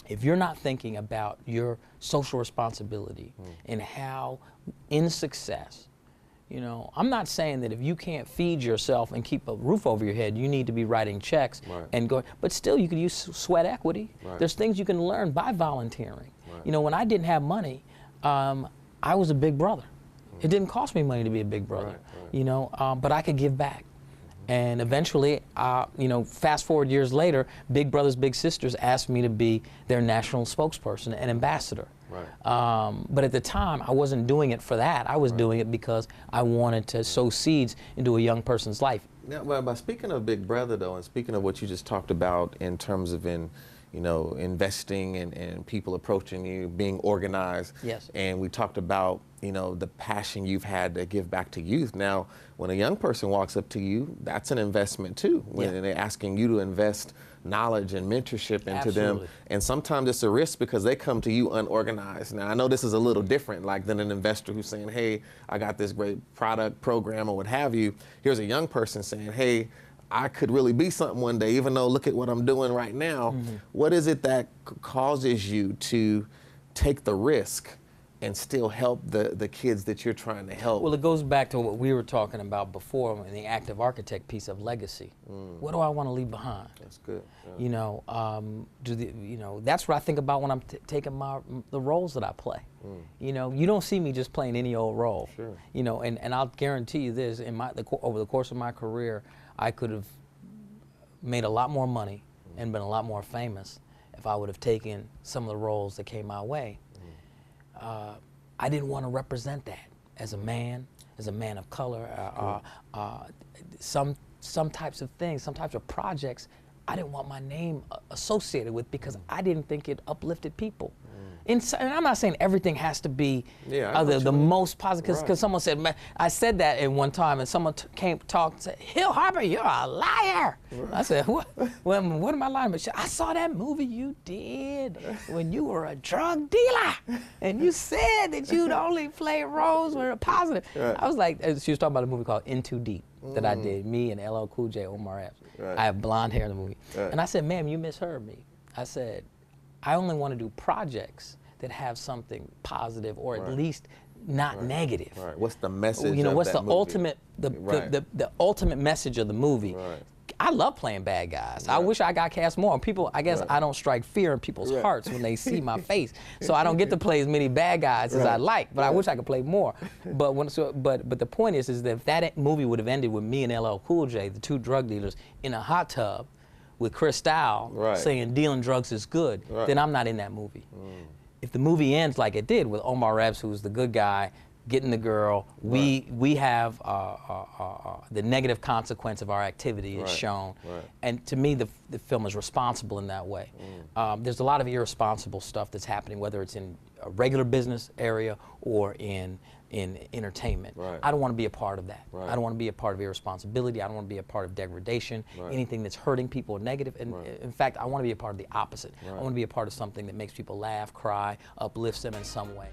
if you're not thinking about your social responsibility and how in success, you know, I'm not saying that if you can't feed yourself and keep a roof over your head, you need to be writing checks and going, but still you can use sweat equity. There's things you can learn by volunteering. You know, when I didn't have money, I was a big brother. It didn't cost me money to be a big brother, you know, but I could give back. And eventually, you know, fast forward years later, Big Brothers Big Sisters asked me to be their national spokesperson and ambassador. But at the time, I wasn't doing it for that. I was doing it because I wanted to sow seeds into a young person's life. Now, by speaking of Big Brother, though, and speaking of what you just talked about in terms of you know, investing and people approaching you, being organized. Yes. And we talked about, you know, the passion you've had to give back to youth. Now, when a young person walks up to you, that's an investment too. When they're asking you to invest knowledge and mentorship into them. And sometimes it's a risk because they come to you unorganized. Now, I know this is a little different like than an investor who's saying, hey, I got this great product, program, or what have you. Here's a young person saying, hey, I could really be something one day, even though look at what I'm doing right now. What is it that causes you to take the risk and still help the kids that you're trying to help? Well, it goes back to what we were talking about before in the active architect piece of legacy. What do I want to leave behind? That's good. You know, you know, that's what I think about when I'm taking the roles that I play. You know, you don't see me just playing any old role. You know, and I'll guarantee you this: in over the course of my career, I could have made a lot more money and been a lot more famous if I would have taken some of the roles that came my way. I didn't want to represent that as a man of color. Some types of things, some types of projects, I didn't want my name associated with because I didn't think it uplifted people. And I'm not saying everything has to be the most positive, because someone said, man, I said that at one time, and someone came talk and said, Harper, you're a liar. I said, what am I lying about? I saw that movie you did when you were a drug dealer, and you said that you'd only play roles where positive. I was like, she was talking about a movie called In Too Deep that I did, me and LL Cool J, Omar Epps. I have blonde hair in the movie. And I said, ma'am, you misheard me. I said, I only want to do projects that have something positive, or at least not negative. What's the message? You know, of what's that the movie? ultimate, the ultimate message of the movie? I love playing bad guys. I wish I got cast more. People, I guess I don't strike fear in people's hearts when they see my face, so I don't get to play as many bad guys as I like. But I wish I could play more. But but the point is that if that movie would have ended with me and LL Cool J, the two drug dealers, in a hot tub with Cristal saying dealing drugs is good, then I'm not in that movie. If the movie ends like it did with Omar Epps, who's the good guy, getting the girl, we have the negative consequence of our activity is shown. And to me, the film is responsible in that way. There's a lot of irresponsible stuff that's happening, whether it's in a regular business area or in entertainment. I don't want to be a part of that. I don't want to be a part of irresponsibility. I don't want to be a part of degradation, anything that's hurting people or negative. And in fact, I want to be a part of the opposite. I want to be a part of something that makes people laugh, cry, uplifts them in some way.